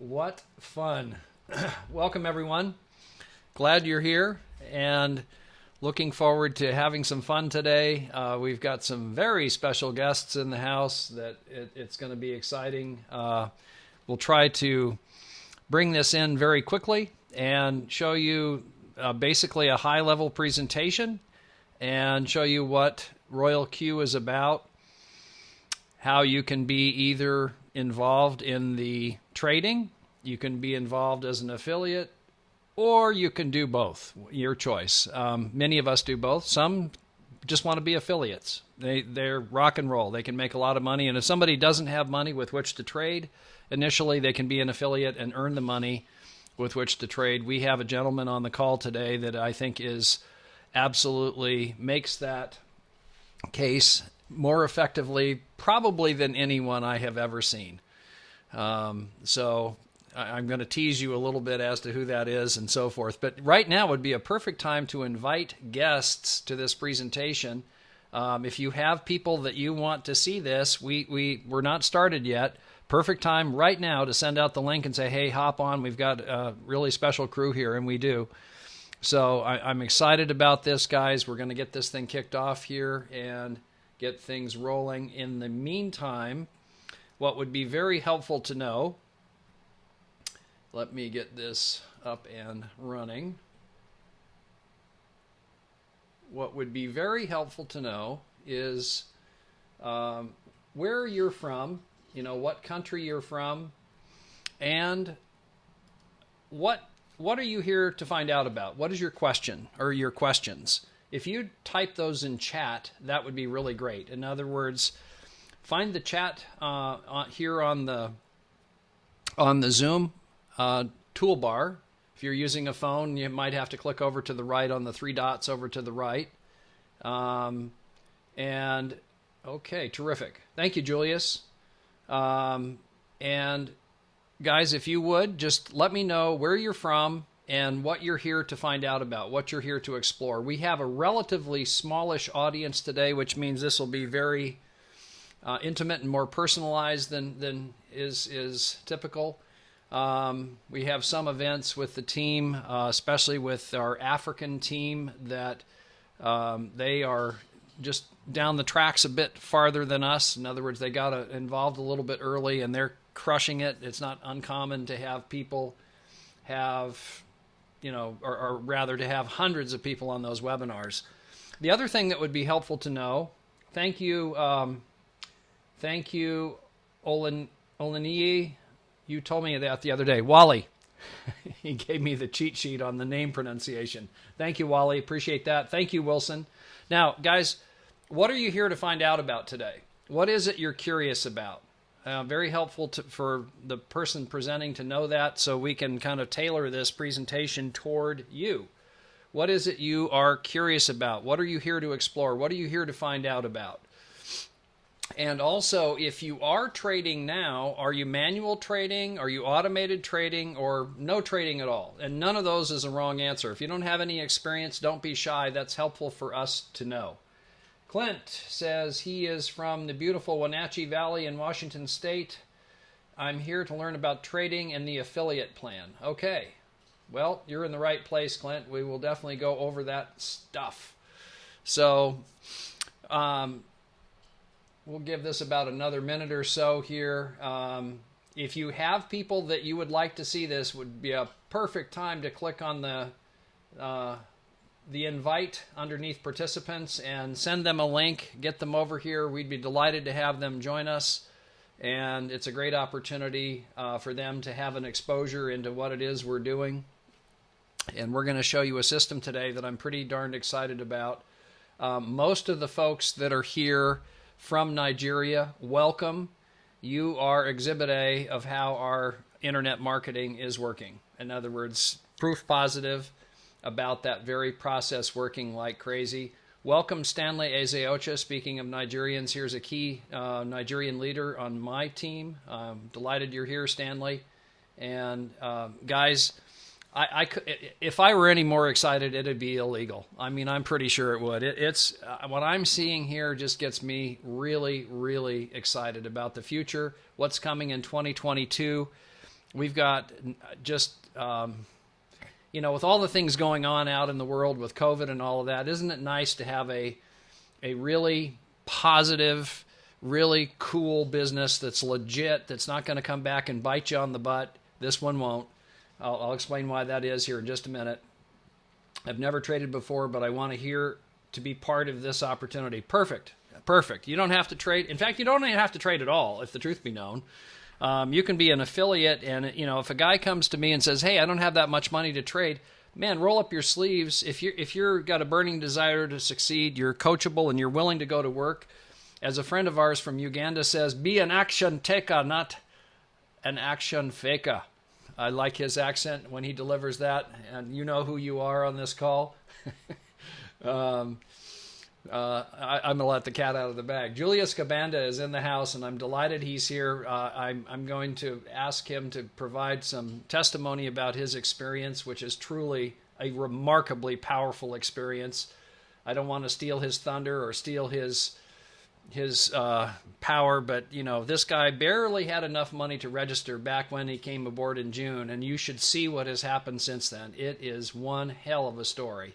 What fun. Welcome, everyone. Glad you're here and looking forward to having some fun today. We've got some very special guests in the house that it's going to be exciting. We'll try to bring this in very quickly and show you basically a high-level presentation and show you what Royal Q is about, how you can be either involved in the trading, you can be involved as an affiliate, or you can do both. Your choice. Many of us do both. Some just want to be affiliates. They're rock and roll. They can make a lot of money, and if somebody doesn't have money with which to trade, initially they can be an affiliate and earn the money with which to trade. We have a gentleman on the call today that I think is absolutely makes that case more effectively probably than anyone I have ever seen. So I'm going to tease you a little bit as to who that is and so forth. But right now would be a perfect time to invite guests to this presentation. If you have people that you want to see this, we're not started yet. Perfect time right now to send out the link and say, hey, hop on. We've got a really special crew here, and we do. So I'm excited about this, guys. We're going to get this thing kicked off here and get things rolling. In the meantime, what would be very helpful to know, let me get this up and running. What would be very helpful to know is where you're from, what country you're from, and what are you here to find out about? What is your question or your questions? If you type those in chat, that would be really great. In other words, find the chat here on the Zoom toolbar. If you're using a phone, you might have to click over to the right on the three dots over to the right. And okay, terrific. Thank you, Julius. And guys, if you would, just let me know where you're from and what you're here to find out about, what you're here to explore. We have a relatively smallish audience today, which means this will be very intimate and more personalized than is typical. We have some events with the team, especially with our African team, that they are just down the tracks a bit farther than us. In other words, they got involved a little bit early, and they're crushing it. It's not uncommon to have people have, or rather to have hundreds of people on those webinars. The other thing that would be helpful to know, thank you, Olaniyi. You told me that the other day. Wally. He gave me the cheat sheet on the name pronunciation. Thank you, Wally. Appreciate that. Thank you, Wilson. Now, guys, what are you here to find out about today? What is it you're curious about? Very helpful for the person presenting to know that, so we can kind of tailor this presentation toward you. What is it you are curious about? What are you here to explore? What are you here to find out about? And also, if you are trading now, are you manual trading? Are you automated trading? Or no trading at all? And none of those is a wrong answer. If you don't have any experience, don't be shy. That's helpful for us to know. Clint says he is from the beautiful Wenatchee Valley in Washington State. I'm here to learn about trading and the affiliate plan. Okay. Well, you're in the right place, Clint. We will definitely go over that stuff. So, we'll give this about another minute or so here. If you have people that you would like to see this, would be a perfect time to click on the invite underneath participants and send them a link. Get them over here. We'd be delighted to have them join us. And it's a great opportunity for them to have an exposure into what it is we're doing. And we're going to show you a system today that I'm pretty darned excited about. Most of the folks that are here from Nigeria, welcome. You are Exhibit A of how our internet marketing is working. In other words, proof positive about that very process working like crazy. Welcome, Stanley Ezeocha. Speaking of Nigerians, here's a key Nigerian leader on my team. Delighted you're here, Stanley. And guys, if I were any more excited, it'd be illegal. I mean, I'm pretty sure it would. It's what I'm seeing here just gets me really, really excited about the future, what's coming in 2022. we've got just, with all the things going on out in the world with COVID and all of that, isn't it nice to have a really positive, really cool business that's legit, that's not going to come back and bite you on the butt? This one won't. I'll explain why that is here in just a minute. I've never traded before, but I want to be part of this opportunity. Perfect. You don't have to trade. In fact, you don't even have to trade at all, if the truth be known. You can be an affiliate, and if a guy comes to me and says, "Hey, I don't have that much money to trade," man, roll up your sleeves. If you're got a burning desire to succeed, you're coachable, and you're willing to go to work. As a friend of ours from Uganda says, "Be an action taker, not an action faker." I like his accent when he delivers that, and you know who you are on this call. I'm going to let the cat out of the bag. Julius Cabanda is in the house, and I'm delighted he's here. I'm going to ask him to provide some testimony about his experience, which is truly a remarkably powerful experience. I don't want to steal his thunder or steal his power, but this guy barely had enough money to register back when he came aboard in June, and you should see what has happened since then. It is one hell of a story.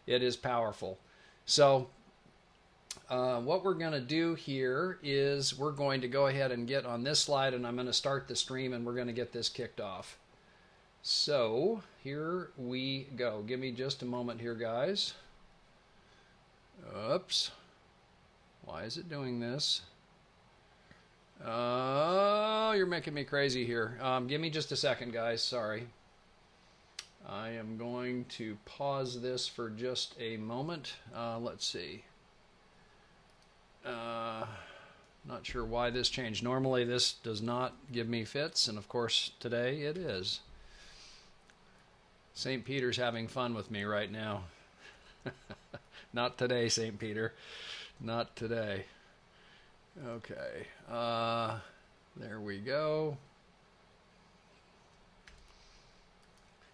It is powerful. So what we're going to do here is we're going to go ahead and get on this slide, and I'm going to start the stream, and we're going to get this kicked off. So here we go. Give me just a moment here, guys. Oops. Why is it doing this? Oh, you're making me crazy here. Give me just a second, guys. Sorry. I am going to pause this for just a moment. Let's see. Not sure why this changed. Normally this does not give me fits, and of course today it is. St. Peter's having fun with me right now. Not today, St. Peter. Not today. Okay. There we go.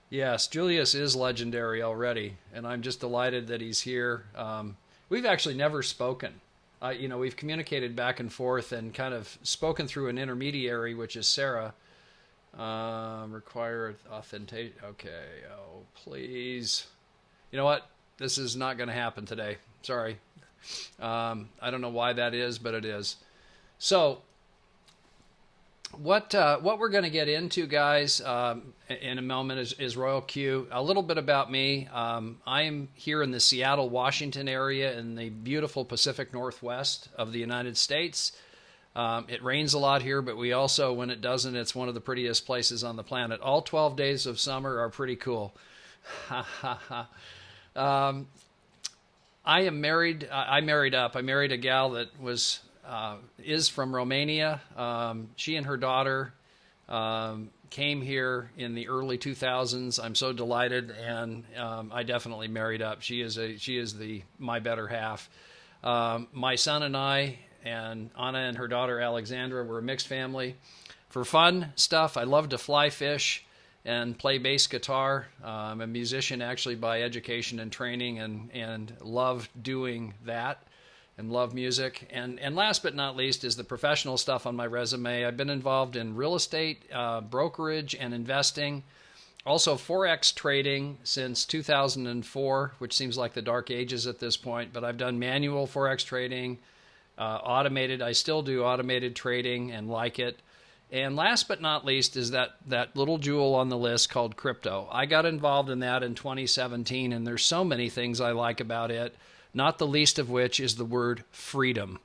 Yes, Julius is legendary already, and I'm just delighted that he's here. We've actually never spoken. We've communicated back and forth and kind of spoken through an intermediary, which is Sarah. Require authentication. Okay. Oh, please. You know what? This is not going to happen today. Sorry. I don't know why that is, but it is. So what we're going to get into, guys, in a moment is Royal Q. A little bit about me. I am here in the Seattle, Washington area in the beautiful Pacific Northwest of the United States. It rains a lot here, but we also, when it doesn't, it's one of the prettiest places on the planet. All 12 days of summer are pretty cool. I am married. I married up. I married a gal that is from Romania. She and her daughter came here in the early 2000s. I'm so delighted, and I definitely married up. She is my better half. My son and I, and Anna and her daughter Alexandra, were a mixed family. For fun stuff, I love to fly fish and play bass guitar. I'm a musician actually by education and training, and love doing that and love music. And last but not least is the professional stuff on my resume. I've been involved in real estate, brokerage, and investing. Also Forex trading since 2004, which seems like the dark ages at this point, but I've done manual Forex trading, automated. I still do automated trading and like it. And last but not least is that little jewel on the list called crypto. I got involved in that in 2017, and there's so many things I like about it, not the least of which is the word freedom.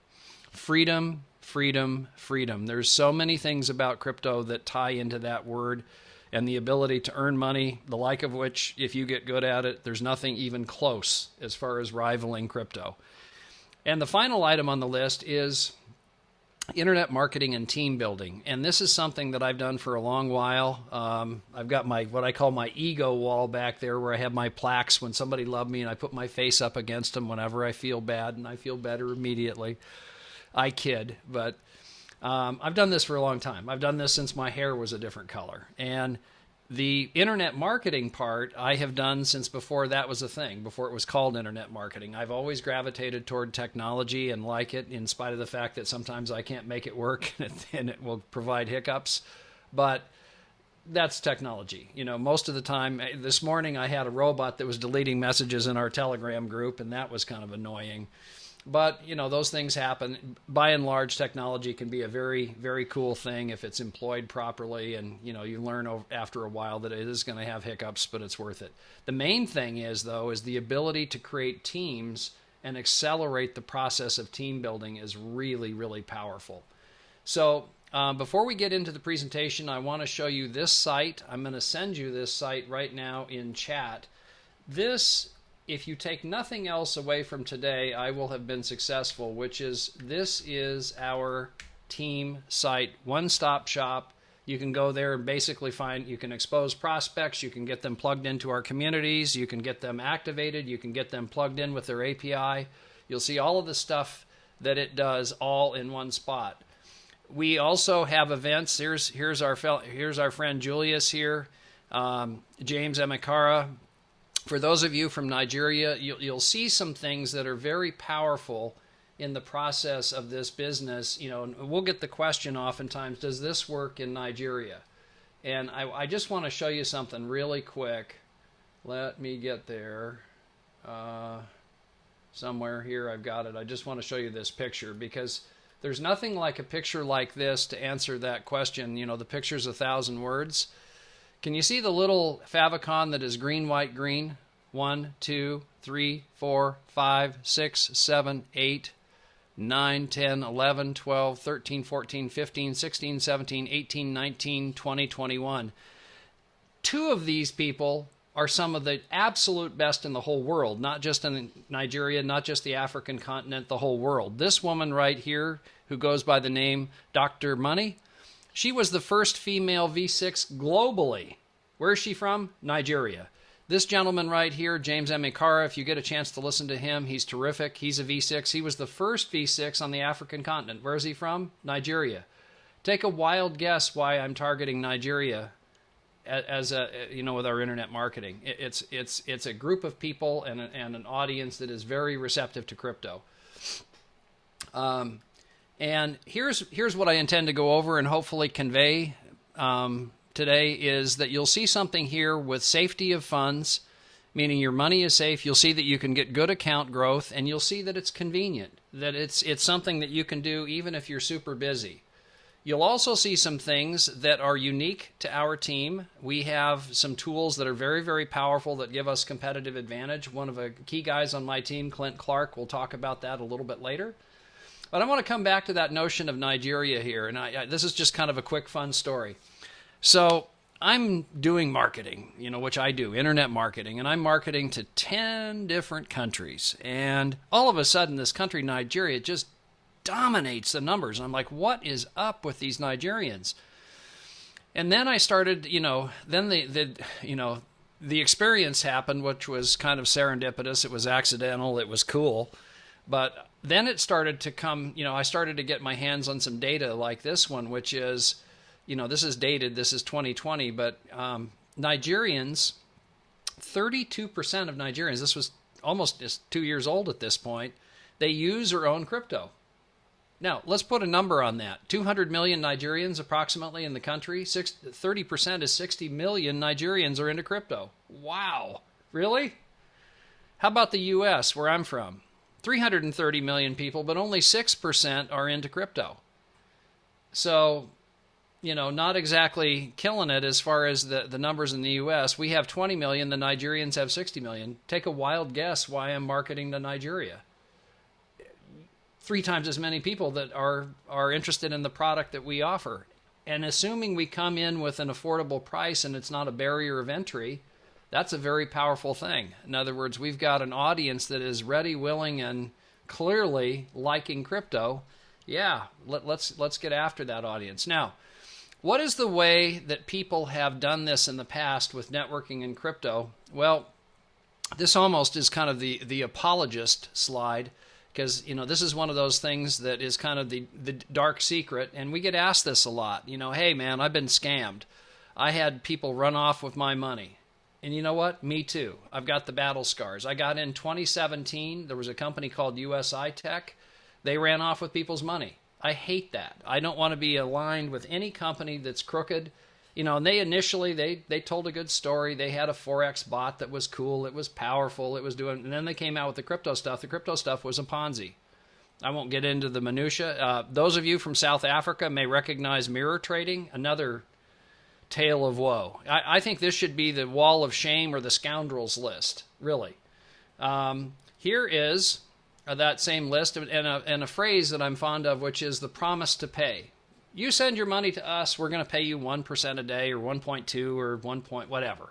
Freedom, freedom, freedom. There's so many things about crypto that tie into that word, and the ability to earn money, the like of which, if you get good at it, there's nothing even close as far as rivaling crypto. And the final item on the list is internet marketing and team building. And this is something that I've done for a long while. I've got what I call my ego wall back there, where I have my plaques when somebody loved me, and I put my face up against them whenever I feel bad, and I feel better immediately. I kid, but I've done this for a long time. I've done this since my hair was a different color. And the internet marketing part I have done since before that was a thing, before it was called internet marketing. I've always gravitated toward technology and like it, in spite of the fact that sometimes I can't make it work and it will provide hiccups. But that's technology. You know, most of the time, this morning I had a robot that was deleting messages in our Telegram group, and that was kind of annoying. But, you know, those things happen. By and large, technology can be a very, very cool thing if it's employed properly. And, you know, you learn after a while that it is going to have hiccups, but it's worth it. The main thing is, though, is the ability to create teams and accelerate the process of team building is really, really powerful. So before we get into the presentation, I want to show you this site. I'm going to send you this site right now in chat. This, if you take nothing else away from today, I will have been successful, which is this is our team site, one-stop shop. You can go there and basically you can expose prospects, you can get them plugged into our communities, you can get them activated, you can get them plugged in with their API. You'll see all of the stuff that it does all in one spot. We also have events. Here's our friend Julius here, James Emekara. For those of you from Nigeria, you'll see some things that are very powerful in the process of this business. You know, we'll get the question oftentimes, does this work in Nigeria? And I just want to show you something really quick. Let me get there. Somewhere here I've got it. I just want to show you this picture because there's nothing like a picture like this to answer that question. You know, the picture's 1,000 words. Can you see the little favicon that is green, white, green? 1, 2, 3, 4, 5, 6, 7, 8, 9, 10, 11, 12, 13, 14, 15, 16, 17, 18, 19, 20, 21. Two of these people are some of the absolute best in the whole world, not just in Nigeria, not just the African continent, the whole world. This woman right here, who goes by the name Dr. Money, she was the first female V6 globally. Where is she from? Nigeria. This gentleman right here, James Emekara, if you get a chance to listen to him, he's terrific. He's a V6. He was the first V6 on the African continent. Where is he from? Nigeria. Take a wild guess why I'm targeting Nigeria as a, you know, with our internet marketing. It's a group of people and an audience that is very receptive to crypto. And here's what I intend to go over and hopefully convey today is that you'll see something here with safety of funds, meaning your money is safe. You'll see that you can get good account growth, and you'll see that it's convenient, that it's something that you can do even if you're super busy. You'll also see some things that are unique to our team. We have some tools that are very, very powerful that give us competitive advantage. One of the key guys on my team, Clint Clark, will talk about that a little bit later. But I want to come back to that notion of Nigeria here, and this is just kind of a quick, fun story. So I'm doing marketing, you know, which I do, internet marketing, and I'm marketing to 10 different countries. And all of a sudden, this country, Nigeria, just dominates the numbers. I'm like, what is up with these Nigerians? And then I started, you know, then the experience happened, which was kind of serendipitous. It was accidental. It was cool. But then it started to come, you know, I started to get my hands on some data like this one, which is, you know, this is dated, this is 2020, but Nigerians, 32% of Nigerians, this was almost just 2 years old at this point, they use or own crypto. Now, let's put a number on that. 200 million Nigerians approximately in the country. 30% is 60 million Nigerians are into crypto. Wow. Really? How about the U.S., where I'm from? 330 million people, but only 6% are into crypto. So, you know, not exactly killing it as far as the numbers in the U.S. We have 20 million. The Nigerians have 60 million. Take a wild guess why I'm marketing to Nigeria. 3 times as many people that are interested in the product that we offer. And assuming we come in with an affordable price and it's not a barrier of entry, that's a very powerful thing. In other words, we've got an audience that is ready, willing, and clearly liking crypto. Yeah, let's get after that audience. Now, what is the way that people have done this in the past with networking and crypto? Well, this almost is kind of the apologist slide, because, you know, this is one of those things that is kind of the dark secret, and we get asked this a lot. You know, hey, man, I've been scammed. I had people run off with my money. And you know what? Me too. I've got the battle scars. I got in 2017. There was a company called USI Tech. They ran off with people's money. I hate that. I don't want to be aligned with any company that's crooked. You know, and they initially, they told a good story. They had a Forex bot that was cool. It was powerful. It was doing, and then they came out with the crypto stuff. The crypto stuff was a Ponzi. I won't get into the minutia. Those of you from South Africa may recognize mirror trading, another tale of woe. I think this should be the wall of shame or the scoundrels list, really. Here is that same list and a phrase that I'm fond of, which is the promise to pay. You send your money to us, we're going to pay you 1% a day or 1.2 or 1 point whatever.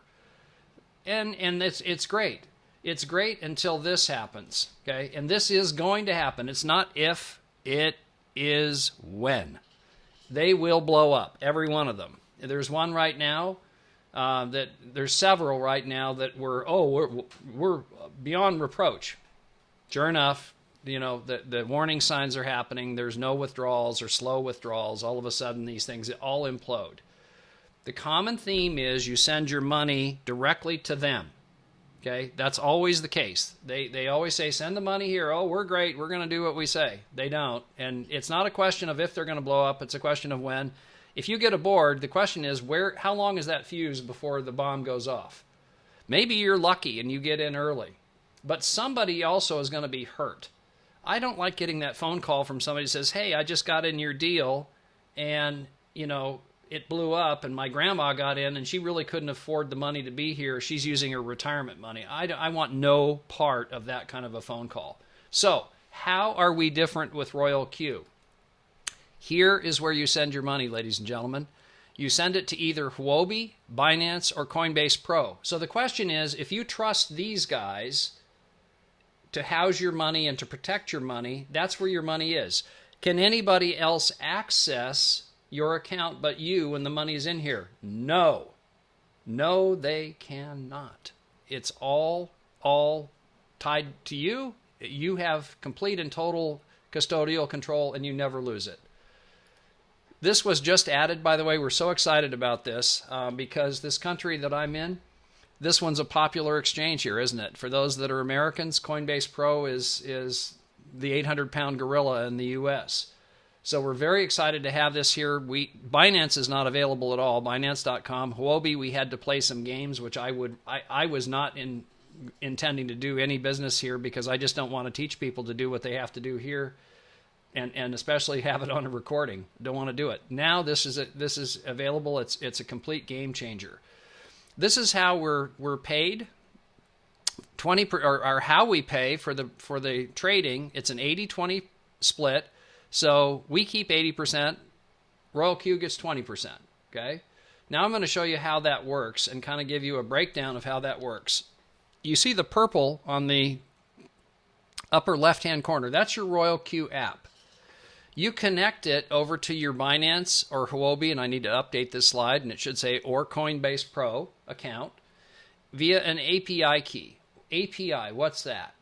And it's great. It's great until this happens, okay? And this is going to happen. It's not if, it is when. They will blow up, every one of them. There's one right now there's several right now that we're beyond reproach. Sure enough, you know, the warning signs are happening. There's no withdrawals or slow withdrawals. All of a sudden, these things all implode. The common theme is you send your money directly to them. Okay, that's always the case. They always say, send the money here. Oh, we're great. We're going to do what we say. They don't. And it's not a question of if they're going to blow up. It's a question of when. If you get aboard, the question is, how long is that fuse before the bomb goes off? Maybe you're lucky and you get in early. But somebody also is going to be hurt. I don't like getting that phone call from somebody who says, hey, I just got in your deal and, you know, it blew up and my grandma got in and she really couldn't afford the money to be here. She's using her retirement money. I want no part of that kind of a phone call. So how are we different with Royal Q? Here is where you send your money, ladies and gentlemen. You send it to either Huobi, Binance, or Coinbase Pro. So the question is, if you trust these guys to house your money and to protect your money, that's where your money is. Can anybody else access your account but you when the money is in here? No. No, they cannot. It's all tied to you. You have complete and total custodial control and you never lose it. This was just added, by the way. We're so excited about this because this country that I'm in, this one's a popular exchange here, isn't it? For those that are Americans, Coinbase Pro is the 800-pound gorilla in the U.S. So we're very excited to have this here. Binance is not available at all, Binance.com. Huobi, we had to play some games, which I was not intending to do any business here because I just don't want to teach people to do what they have to do here. And especially have it on a recording. Don't want to do it. Now this is available. It's a complete game changer. This is how we're paid. Or how we pay for the trading. It's an 80-20 split. So we keep 80%. Royal Q gets 20%. Okay. Now I'm going to show you how that works and kind of give you a breakdown of how that works. You see the purple on the upper left-hand corner. That's your Royal Q app. You connect it over to your Binance or Huobi, and I need to update this slide, and it should say, or Coinbase Pro account, via an API key. API, what's that?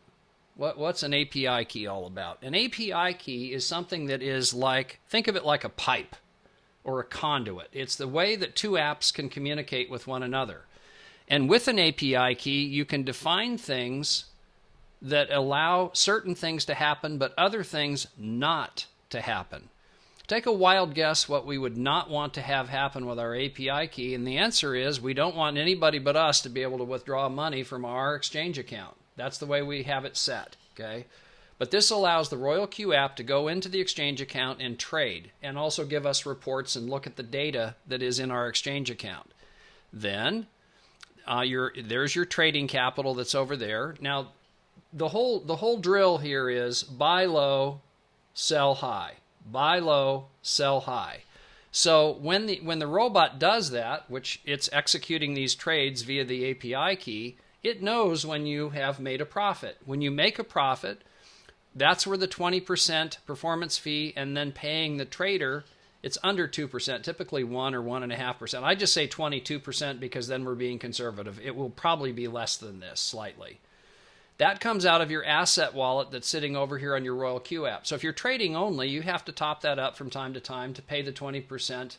What's an API key all about? An API key is something that is like, think of it like a pipe or a conduit. It's the way that two apps can communicate with one another. And with an API key, you can define things that allow certain things to happen, but other things not to happen. Take a wild guess what we would not want to have happen with our API key, and the answer is we don't want anybody but us to be able to withdraw money from our exchange account. That's the way we have it set, okay? But this allows the Royal Q app to go into the exchange account and trade, and also give us reports and look at the data that is in our exchange account. Then there's your trading capital that's over there. Now, the whole drill here is buy low, sell high. Buy low, sell high. So when the robot does that, which it's executing these trades via the API key, it knows when you have made a profit. When you make a profit, that's where the 20% performance fee and then paying the trader, it's under 2%, typically 1 or 1.5%. I just say 22% because then we're being conservative. It will probably be less than this slightly. That comes out of your asset wallet that's sitting over here on your Royal Q app. So if you're trading only, you have to top that up from time to time to pay the 20%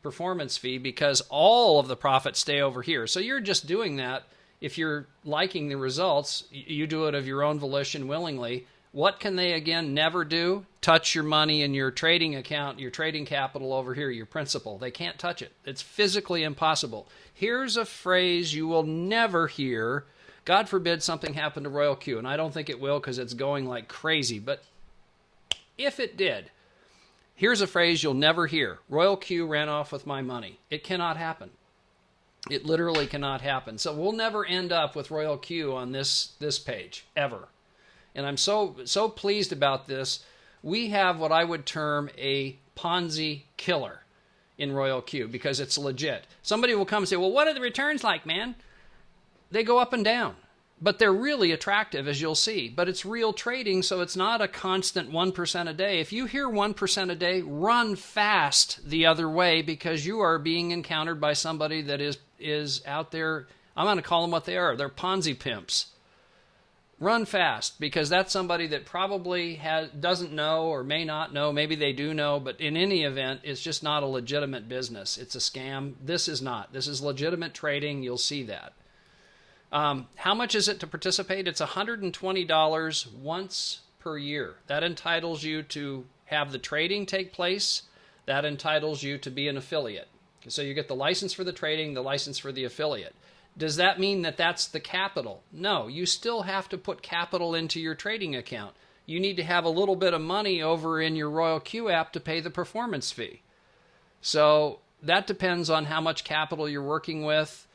performance fee because all of the profits stay over here. So you're just doing that. If you're liking the results, you do it of your own volition willingly. What can they, again, never do? Touch your money in your trading account, your trading capital over here, your principal. They can't touch it. It's physically impossible. Here's a phrase you will never hear. God forbid something happened to Royal Q, and I don't think it will because it's going like crazy. But if it did, here's a phrase you'll never hear. Royal Q ran off with my money. It cannot happen. It literally cannot happen. So we'll never end up with Royal Q on this page, ever. And I'm so pleased about this. We have what I would term a Ponzi killer in Royal Q because it's legit. Somebody will come and say, well, what are the returns like, man? They go up and down. But they're really attractive, as you'll see. But it's real trading, so it's not a constant 1% a day. If you hear 1% a day, run fast the other way because you are being encountered by somebody that is out there. I'm going to call them what they are. They're Ponzi pimps. Run fast because that's somebody that probably doesn't know or may not know. Maybe they do know, but in any event, it's just not a legitimate business. It's a scam. This is not. This is legitimate trading. You'll see that. How much is it to participate? It's $120 once per year. That entitles you to have the trading take place. That entitles you to be an affiliate. So you get the license for the trading, the license for the affiliate. Does that mean that that's the capital? No, you still have to put capital into your trading account. You need to have a little bit of money over in your Royal Q app to pay the performance fee. So that depends on how much capital you're working with.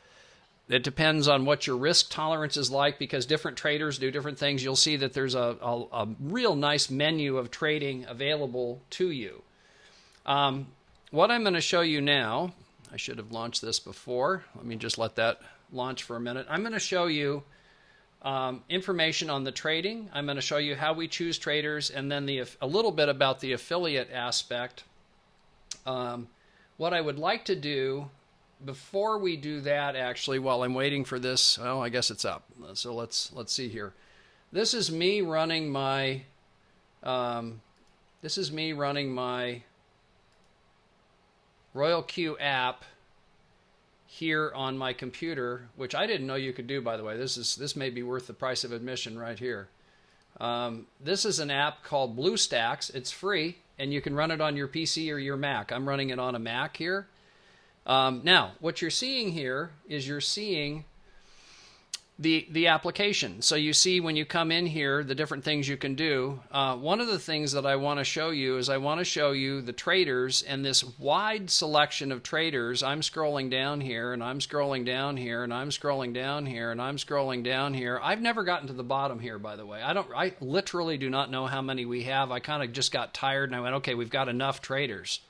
It depends on what your risk tolerance is like because different traders do different things. You'll see that there's a real nice menu of trading available to you. What I'm going to show you now, I should have launched this before. Let me just let that launch for a minute. I'm going to show you information on the trading. I'm going to show you how we choose traders and then a little bit about the affiliate aspect. What I would like to do before we do that, actually, while I'm waiting for this, oh, I guess it's up. So let's see here. This is me running my Royal Q app here on my computer, which I didn't know you could do, by the way. This may be worth the price of admission right here. This is an app called BlueStacks. It's free, and you can run it on your PC or your Mac. I'm running it on a Mac here. Now, what you're seeing here is you're seeing the application. So you see when you come in here the different things you can do. One of the things that I want to show you is I want to show you the traders and this wide selection of traders. I'm scrolling down here and I'm scrolling down here and I'm scrolling down here and I'm scrolling down here. I've never gotten to the bottom here, by the way. I literally do not know how many we have. I kind of just got tired and I went, okay, we've got enough traders.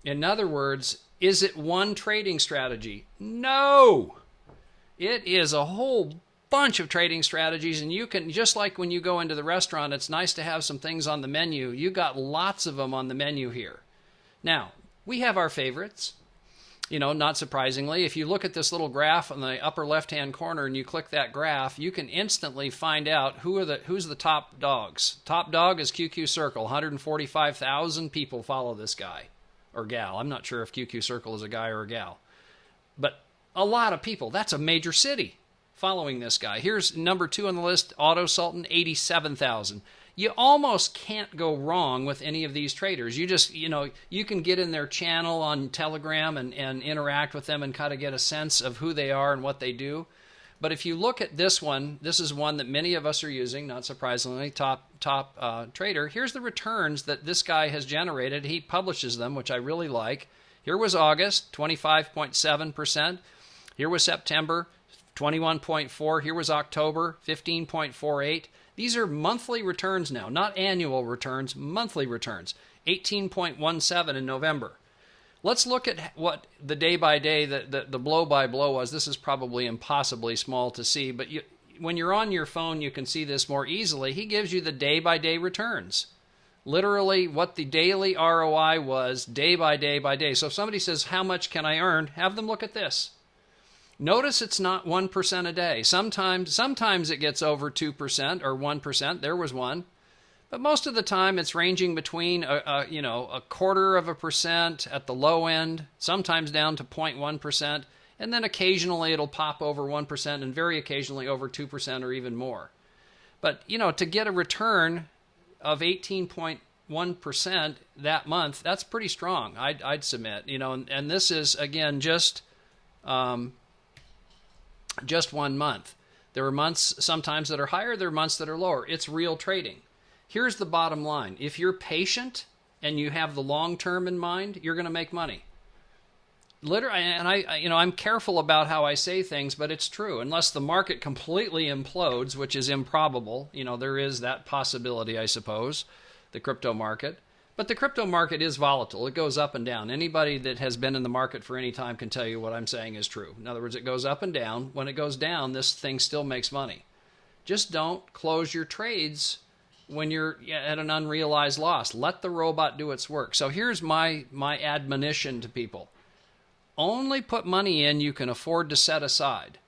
In other words, is it one trading strategy? No! It is a whole bunch of trading strategies, and you can, just like when you go into the restaurant, it's nice to have some things on the menu. You got lots of them on the menu here. Now, we have our favorites. You know, not surprisingly, if you look at this little graph on the upper left-hand corner and you click that graph, you can instantly find out who's the top dogs. Top dog is QQ Circle. 145,000 people follow this guy. Or gal. I'm not sure if QQ Circle is a guy or a gal. But a lot of people. That's a major city following this guy. Here's number 2 on the list, Auto Sultan, 87,000. You almost can't go wrong with any of these traders. You just, you can get in their channel on Telegram and interact with them and kind of get a sense of who they are and what they do. But if you look at this one, this is one that many of us are using, not surprisingly, top trader. Here's the returns that this guy has generated. He publishes them, which I really like. Here was August, 25.7%. Here was September, 21.4%. Here was October, 15.48%. These are monthly returns now, not annual returns, monthly returns. 18.17% in November. Let's look at what the day-by-day, the blow-by-blow was. This is probably impossibly small to see, but when you're on your phone, you can see this more easily. He gives you the day-by-day returns. Literally what the daily ROI was day by day by day. So if somebody says, how much can I earn? Have them look at this. Notice it's not 1% a day. Sometimes it gets over 2% or 1%. There was one. But most of the time, it's ranging between a 0.25% at the low end, sometimes down to 0.1%, and then occasionally it'll pop over 1% and very occasionally over 2% or even more. But, you know, to get a return of 18.1% that month, that's pretty strong, I'd submit. You know, and this is, again, just 1 month. There are months sometimes that are higher, there are months that are lower. It's real trading. Here's the bottom line. If you're patient and you have the long term in mind, you're going to make money. Literally, and I'm careful about how I say things, but it's true. Unless the market completely implodes, which is improbable, you know, there is that possibility, I suppose, the crypto market. But the crypto market is volatile. It goes up and down. Anybody that has been in the market for any time can tell you what I'm saying is true. In other words, it goes up and down. When it goes down, this thing still makes money. Just don't close your trades when you're at an unrealized loss. Let the robot do its work. So here's my admonition to people. Only put money in you can afford to set aside.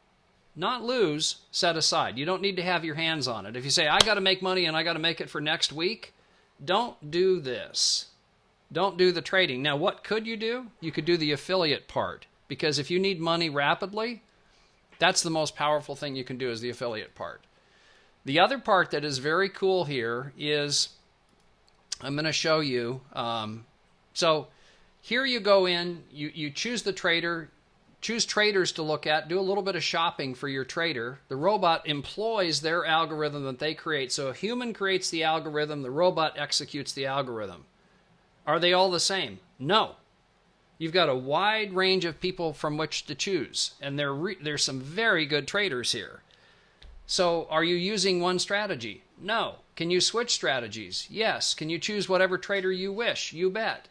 Not lose, set aside. You don't need to have your hands on it. If you say, I got to make money and I got to make it for next week, don't do this. Don't do the trading. Now, what could you do? You could do the affiliate part. Because if you need money rapidly, that's the most powerful thing you can do is the affiliate part. The other part that is very cool here is, I'm going to show you. So here you go in, you choose the trader, choose traders to look at, do a little bit of shopping for your trader. The robot employs their algorithm that they create. So a human creates the algorithm, the robot executes the algorithm. Are they all the same? No. You've got a wide range of people from which to choose, and there's some very good traders here. So are you using one strategy? No. Can you switch strategies? Yes. Can you choose whatever trader you wish? You bet.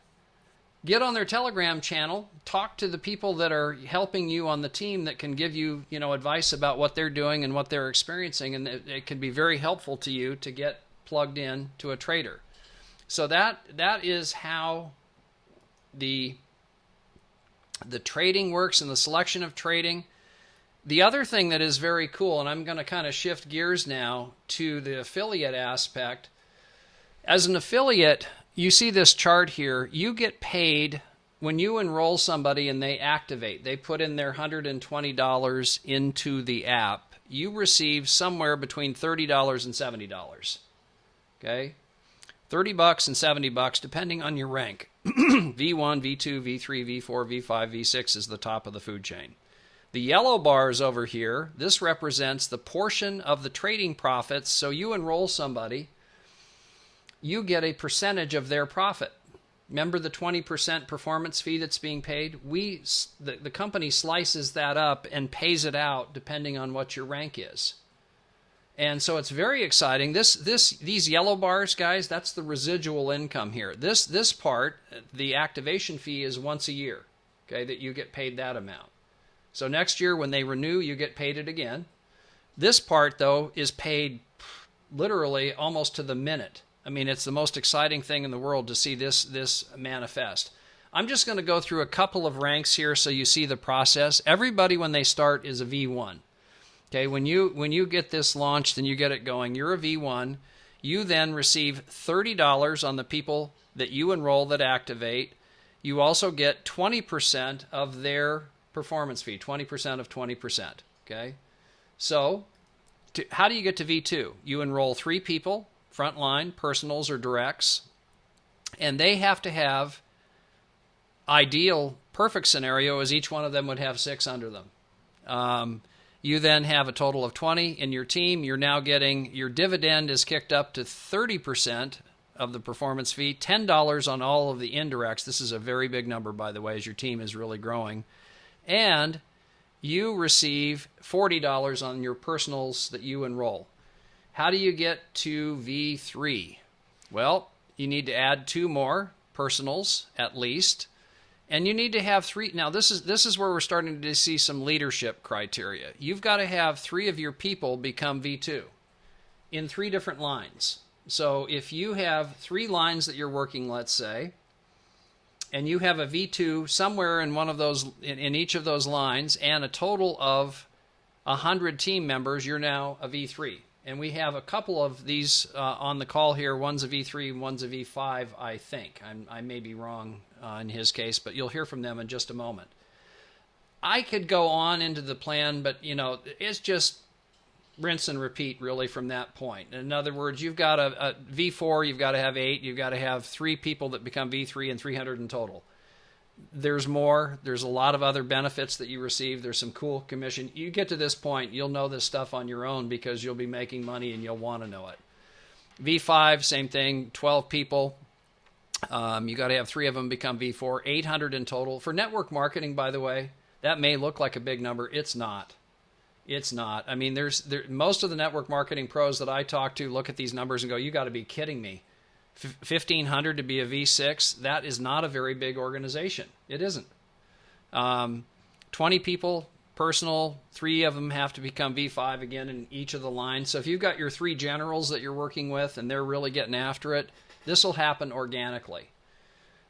Get on their Telegram channel, talk to the people that are helping you on the team that can give you, advice about what they're doing and what they're experiencing, and it can be very helpful to you to get plugged in to a trader. So that is how the trading works and the selection of trading. The other thing that is very cool, and I'm going to kind of shift gears now to the affiliate aspect. As an affiliate, you see this chart here. You get paid when you enroll somebody and they activate. They put in their $120 into the app. You receive somewhere between $30 and $70. Okay? $30 and $70 depending on your rank. V1, V2, V3, V4, V5, V6 is the top of the food chain. The yellow bars over here, this represents the portion of the trading profits. So you enroll somebody, you get a percentage of their profit. Remember the 20% performance fee that's being paid? The company slices that up and pays it out depending on what your rank is. And so it's very exciting. These yellow bars, guys, that's the residual income here. This part, the activation fee, is once a year, okay, that you get paid that amount. So next year when they renew, you get paid it again. This part, though, is paid literally almost to the minute. I mean, it's the most exciting thing in the world to see this manifest. I'm just going to go through a couple of ranks here so you see the process. Everybody, when they start, is a V1. Okay, when you get this launched and you get it going, you're a V1. You then receive $30 on the people that you enroll that activate. You also get 20% of their performance fee, 20% of 20%. Okay, so how do you get to V2? You enroll 3 people, frontline, personals, or directs, and they have to have, ideal, perfect scenario is each one of them would have 6 under them. You then have a total of 20 in your team. You're now getting, your dividend is kicked up to 30% of the performance fee, $10 on all of the indirects. This is a very big number, by the way, as your team is really growing. And you receive $40 on your personals that you enroll. How do you get to V3? Well, you need to add 2 more personals at least. And you need to have 3. Now, this is where we're starting to see some leadership criteria. You've got to have 3 of your people become V2 in 3 different lines. So if you have 3 lines that you're working, let's say, and you have a V2 somewhere in one of those, in each of those lines, and a total of 100 team members, you're now a V3. And we have a couple of these on the call here. One's a V3, one's a V5, I think. I may be wrong in his case, but you'll hear from them in just a moment. I could go on into the plan, but, it's just, rinse and repeat really from that point. In other words, you've got a V4, you've got to have 8, you've got to have 3 people that become V3 and 300 in total. There's more. There's a lot of other benefits that you receive. There's some cool commission. You get to this point, you'll know this stuff on your own because you'll be making money and you'll want to know it. V5, same thing, 12 people. You got to have 3 of them become V4, 800 in total. For network marketing, by the way, that may look like a big number. It's not. It's not. I mean, most of the network marketing pros that I talk to look at these numbers and go, you got to be kidding me. 1,500 to be a V6, that is not a very big organization. It isn't. 20 people, personal, 3 of them have to become V5 again in each of the lines. So if you've got your 3 generals that you're working with and they're really getting after it, this will happen organically.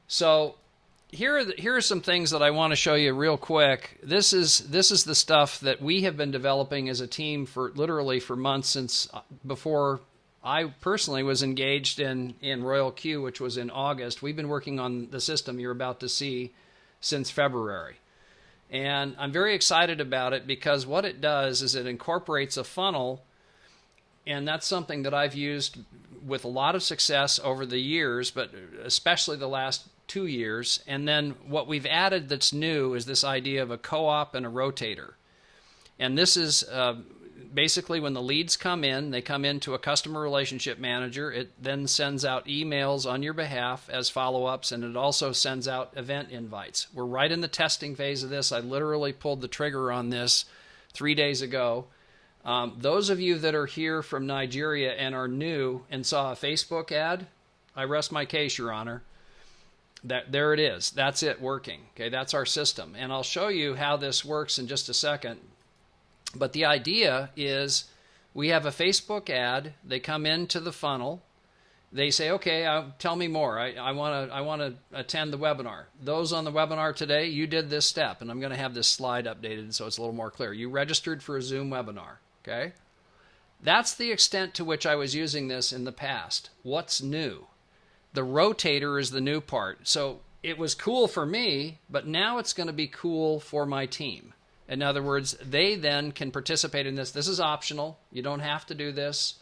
So here are some things that I want to show you real quick. This is the stuff that we have been developing as a team for literally for months, since before I personally was engaged in GrowYourCoins, which was in August. We've been working on the system you're about to see since February. And I'm very excited about it because what it does is it incorporates a funnel, and that's something that I've used with a lot of success over the years, but especially the last 2 years. And then what we've added that's new is this idea of a co-op and a rotator. And this is basically when the leads come in, they come into a customer relationship manager. It then sends out emails on your behalf as follow-ups, and it also sends out event invites. We're right in the testing phase of this. I literally pulled the trigger on this 3 days ago. Those of you that are here from Nigeria and are new and saw a Facebook ad, I rest my case, Your Honor. There it is. That's it working. Okay, that's our system. And I'll show you how this works in just a second. But the idea is we have a Facebook ad. They come into the funnel. They say, okay, tell me more. I want to attend the webinar. Those on the webinar today, you did this step. And I'm going to have this slide updated so it's a little more clear. You registered for a Zoom webinar. Okay? That's the extent to which I was using this in the past. What's new? The rotator is the new part. So it was cool for me, but now it's going to be cool for my team. In other words, they then can participate in this. This is optional. You don't have to do this.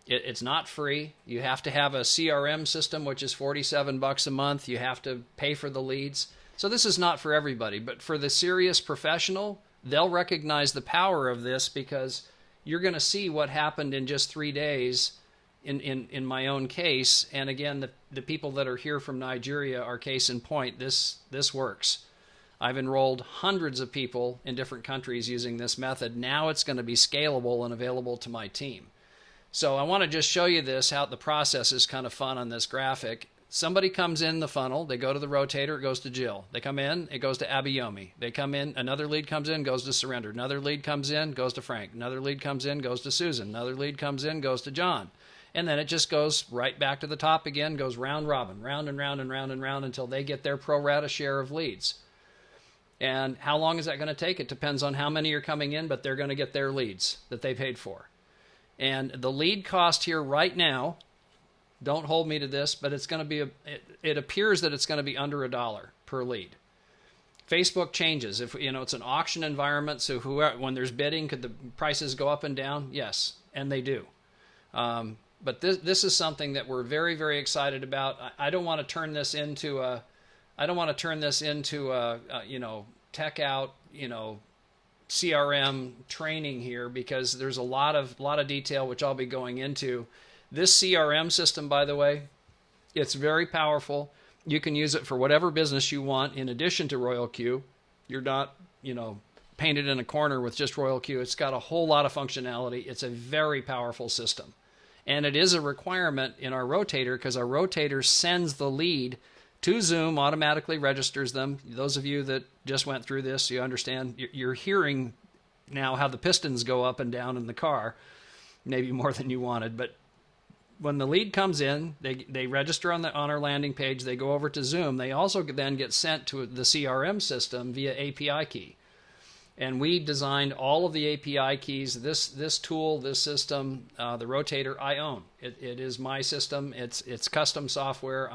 It's not free. You have to have a CRM system, which is $47 a month. You have to pay for the leads. So this is not for everybody. But for the serious professional, they'll recognize the power of this because you're going to see what happened in just 3 days in my own case. And again, the people that are here from Nigeria are case in point. This works. I've enrolled hundreds of people in different countries using this method. Now it's going to be scalable and available to my team. So I want to just show you this, how the process is kind of fun on this graphic. Somebody comes in the funnel, they go to the rotator, it goes to Jill. They come in, it goes to Abiyomi. They come in, another lead comes in, goes to Surrender. Another lead comes in, goes to Frank. Another lead comes in, goes to Susan. Another lead comes in, goes to John. And then it just goes right back to the top again, goes round robin, round and round and round and round until they get their pro rata share of leads. And how long is that going to take? It depends on how many are coming in, but they're going to get their leads that they paid for. And the lead cost here right now, don't hold me to this, but it's going to be, it appears that it's going to be under $1 per lead. Facebook changes. If it's an auction environment, so when there's bidding, could the prices go up and down? Yes, and they do. But this is something that we're very, very excited about. I don't want to turn this into a tech out, CRM training here, because there's a lot of detail which I'll be going into. This CRM system, by the way, it's very powerful. You can use it for whatever business you want. In addition to GrowYourCoins, you're not, painted in a corner with just GrowYourCoins. It's got a whole lot of functionality. It's a very powerful system, and it is a requirement in our rotator because our rotator sends the lead to Zoom, automatically registers them. Those of you that just went through this, you understand, you're hearing now how the pistons go up and down in the car, maybe more than you wanted. But when the lead comes in, they register on our landing page, they go over to Zoom. They also then get sent to the CRM system via API key. And we designed all of the API keys. This tool, this system, the rotator, I own. It is my system. It's custom software.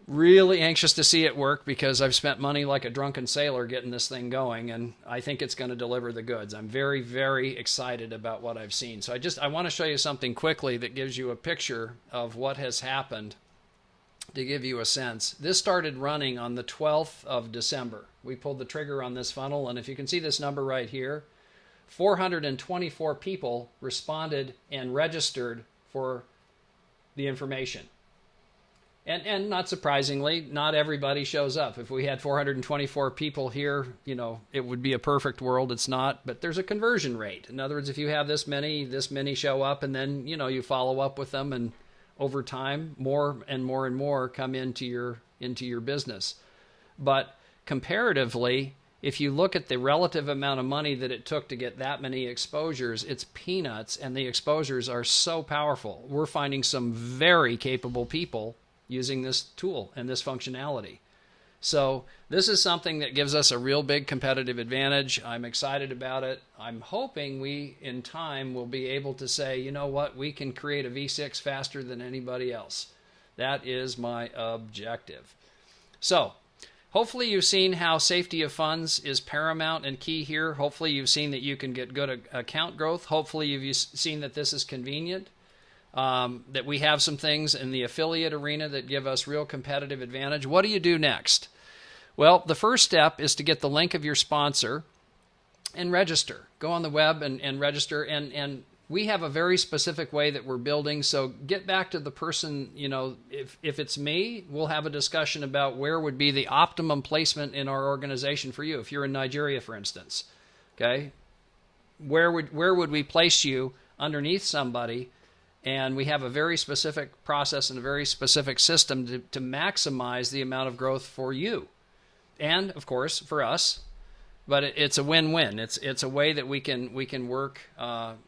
Really anxious to see it work because I've spent money like a drunken sailor getting this thing going, and I think it's going to deliver the goods. I'm very, very excited about what I've seen. So I want to show you something quickly that gives you a picture of what has happened to give you a sense. This started running on the 12th of December. We pulled the trigger on this funnel, and if you can see this number right here, 424 people responded and registered for the information. And not surprisingly, not everybody shows up. If we had 424 people here, you know, it would be a perfect world. It's not, but there's a conversion rate. In other words, if you have this many show up, and then, you know, you follow up with them, and over time, more and more and more come into your business. But comparatively, if you look at the relative amount of money that it took to get that many exposures, it's peanuts, and the exposures are so powerful. We're finding some very capable people using this tool and this functionality. So this is something that gives us a real big competitive advantage. I'm excited about it. I'm hoping we, in time, will be able to say, you know what, we can create a V6 faster than anybody else. That is my objective. So hopefully you've seen how safety of funds is paramount and key here. Hopefully you've seen that you can get good account growth. Hopefully you've seen that this is convenient. That we have some things in the affiliate arena that give us real competitive advantage. What do you do next? Well, the first step is to get the link of your sponsor and register. Go on the web and register. And we have a very specific way that we're building. So get back to the person, you know, if it's me, we'll have a discussion about where would be the optimum placement in our organization for you. If you're in Nigeria, for instance, okay, where would we place you underneath somebody? And we have a very specific process and a very specific system to maximize the amount of growth for you. And, of course, for us. But it's a win-win. It's a way that we can work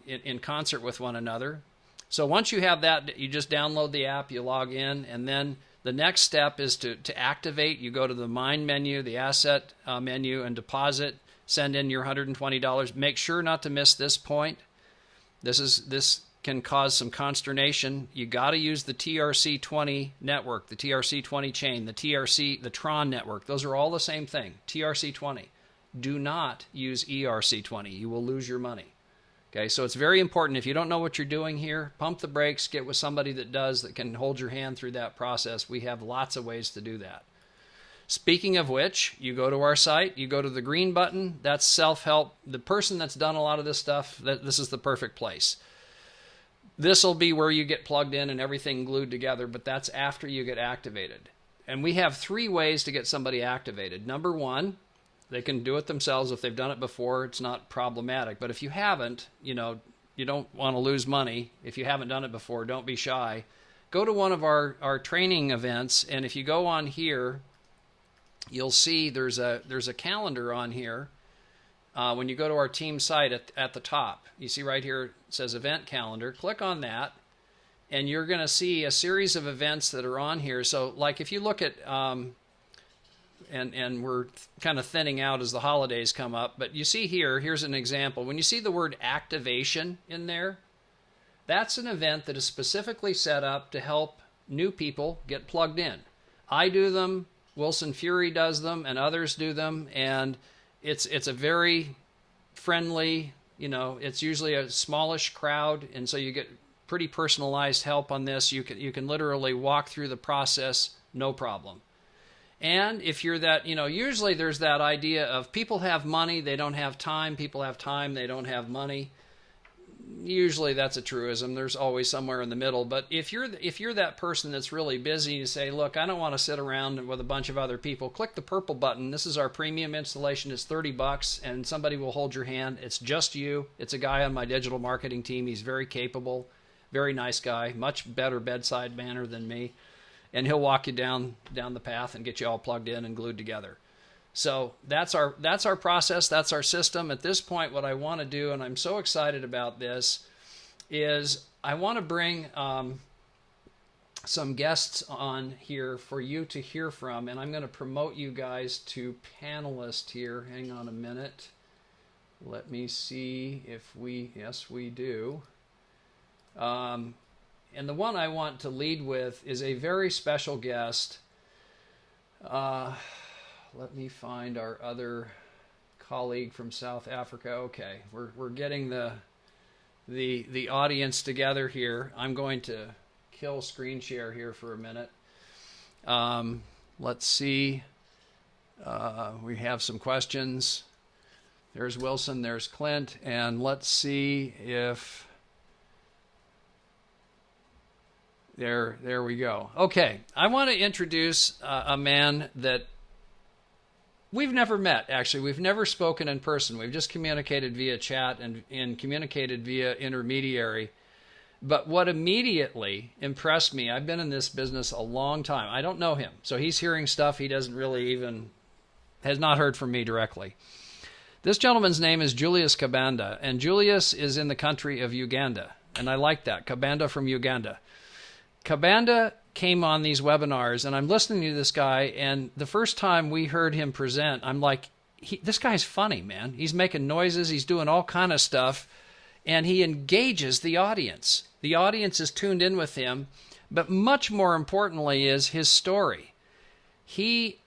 in concert with one another. So once you have that, you just download the app, you log in, and then the next step is to activate. You go to the Mine menu, the Asset menu, and deposit. Send in your $120. Make sure not to miss this point. This can cause some consternation. You got to use the TRC20 network, the TRC20 chain, the Tron network. Those are all the same thing, TRC20. Do not use ERC20. You will lose your money. Okay, so it's very important. If you don't know what you're doing here, pump the brakes, get with somebody that does, that can hold your hand through that process. We have lots of ways to do that. Speaking of which, you go to our site, you go to the green button, that's self-help. The person that's done a lot of this stuff, this is the perfect place. This will be where you get plugged in and everything glued together, but that's after you get activated. And we have 3 ways to get somebody activated. Number 1, they can do it themselves. If they've done it before, it's not problematic. But if you haven't, you know, you don't want to lose money. If you haven't done it before, don't be shy. Go to one of our training events, and if you go on here, you'll see there's a calendar on here. When you go to our team site at the top, you see right here it says event calendar. Click on that, and you're going to see a series of events that are on here. So like if you look at, and we're kind of thinning out as the holidays come up, but you see here's an example. When you see the word activation in there, that's an event that is specifically set up to help new people get plugged in. I do them, Wilson Fury does them, and others do them, and it's a very friendly, you know, it's usually a smallish crowd, and so you get pretty personalized help on this. You can literally walk through the process, no problem. And if you're that, you know, usually there's that idea of people have money, they don't have time. People have time, they don't have money. Usually that's a truism. There's always somewhere in the middle. But if you're that person that's really busy, you say, look, I don't want to sit around with a bunch of other people. Click the purple button. This is our premium installation. It's $30, and somebody will hold your hand. It's just you. It's a guy on my digital marketing team. He's very capable, very nice guy, much better bedside manner than me, and he'll walk you down the path and get you all plugged in and glued together. So that's our process, that's our system. At this point, what I want to do, and I'm so excited about this, is I want to bring some guests on here for you to hear from, and I'm going to promote you guys to panelists here. Hang on a minute. Let me see if yes, we do. And the one I want to lead with is a very special guest Let me find our other colleague from South Africa. Okay, we're getting the audience together here. I'm going to kill screen share here for a minute. Let's see. We have some questions. There's Wilson, there's Clint, and let's see if there we go. Okay, I want to introduce a man that we've never met, actually. We've never spoken in person. We've just communicated via chat and communicated via intermediary. But what immediately impressed me, I've been in this business a long time. I don't know him. So he's hearing stuff he doesn't really even, has not heard from me directly. This gentleman's name is Julius Kabanda, and Julius is in the country of Uganda. And I like that, Kabanda from Uganda. Kabanda came on these webinars, and I'm listening to this guy, and the first time we heard him present, I'm like, this guy's funny, man. He's making noises, he's doing all kind of stuff, and he engages the audience. The audience is tuned in with him, but much more importantly is his story. He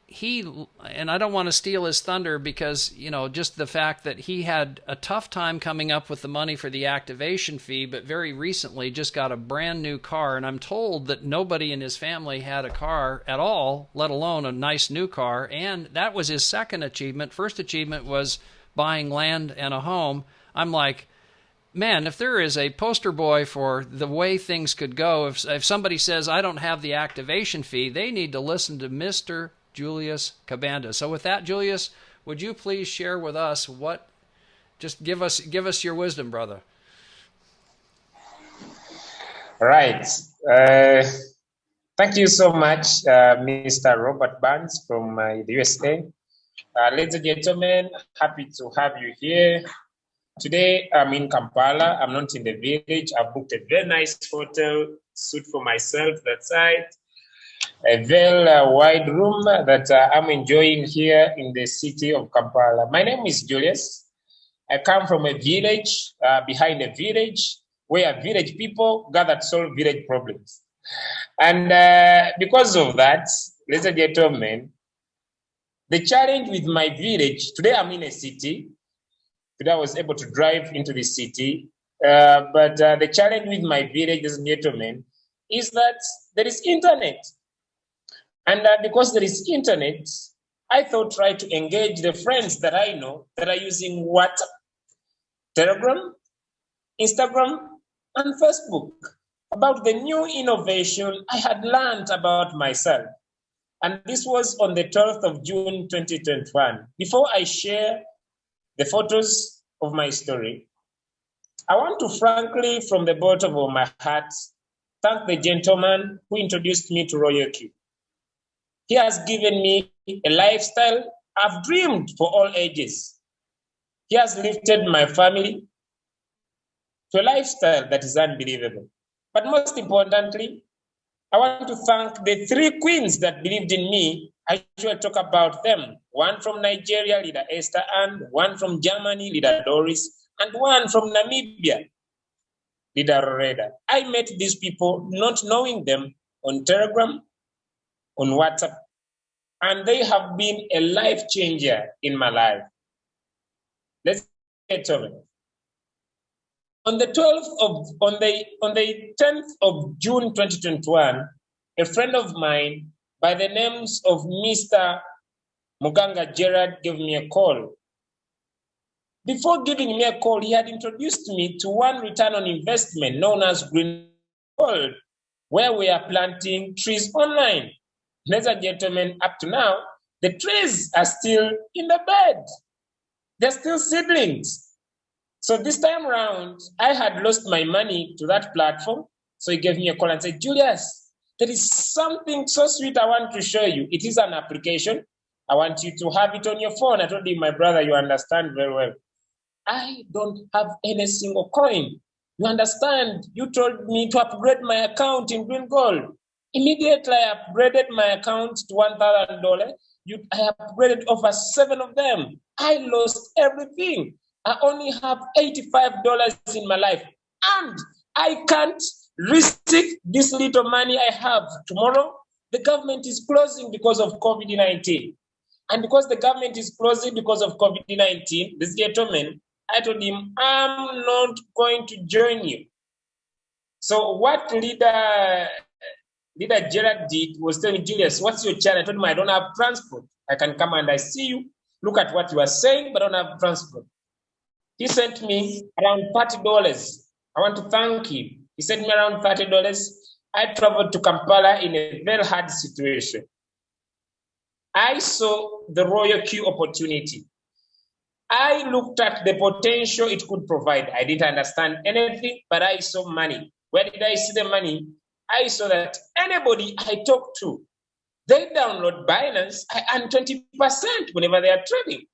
and I don't want to steal his thunder because, you know, just the fact that he had a tough time coming up with the money for the activation fee, but very recently just got a brand new car. And I'm told that nobody in his family had a car at all, let alone a nice new car. And that was his second achievement. First achievement was buying land and a home. I'm like, man, if there is a poster boy for the way things could go, if somebody says, I don't have the activation fee, they need to listen to Mr. Julius Kabanda. So with that, Julius, would you please share with us just give us your wisdom, brother. Right. Thank you so much, Mr. Robert Burns from the USA. Ladies and gentlemen, happy to have you here. Today, I'm in Kampala. I'm not in the village. I've booked a very nice hotel suite for myself that side. A very wide room that I'm enjoying here in the city of Kampala. My name is Julius. I come from a village, behind a village, where village people gather to solve village problems. And because of that, ladies and gentlemen, the challenge with my village, today I'm in a city. Today I was able to drive into the city. But the challenge with my village, ladies and gentlemen, is that there is internet. And because there is internet, I thought try to engage the friends that I know that are using WhatsApp, Telegram, Instagram, and Facebook about the new innovation I had learned about myself. And this was on the 12th of June, 2021. Before I share the photos of my story, I want to frankly, from the bottom of my heart, thank the gentleman who introduced me to GrowYourCoins. He has given me a lifestyle I've dreamed for all ages. He has lifted my family to a lifestyle that is unbelievable. But most importantly, I want to thank the three queens that believed in me. I usually talk about them. One from Nigeria, Leader Esther Ann, one from Germany, Leader Doris, and one from Namibia, Leader Roreda. I met these people not knowing them on Telegram, on WhatsApp, and they have been a life changer in my life. Let's get to it. On the 10th of June 2021, a friend of mine by the names of Mr. Muganga Gerard gave me a call. Before giving me a call, he had introduced me to one return on investment known as Green Gold, where we are planting trees online. Ladies and gentlemen, up to now, the trees are still in the bed. They're still seedlings. So this time around, I had lost my money to that platform. So he gave me a call and said, Julius, there is something so sweet I want to show you. It is an application. I want you to have it on your phone. I told him, my brother, you understand very well. I don't have any single coin. You understand? You told me to upgrade my account in Green Gold. Immediately, I upgraded my account to $1,000. I upgraded over 7 of them. I lost everything. I only have $85 in my life. And I can't risk this little money I have tomorrow. the government is closing because of COVID-19. And because the government is closing because of COVID-19, this gentleman, I told him, I'm not going to join you. So what leader Gerard did was telling Julius, what's your channel? I told him, I don't have transport. I can come and I see you, look at what you are saying, but I don't have transport. He sent me around $30. I want to thank him. He sent me around $30. I traveled to Kampala in a very hard situation. I saw the Royal Q opportunity. I looked at the potential it could provide. I didn't understand anything, but I saw money. Where did I see the money? I saw that anybody I talk to, they download Binance, I earn 20% whenever they are trading.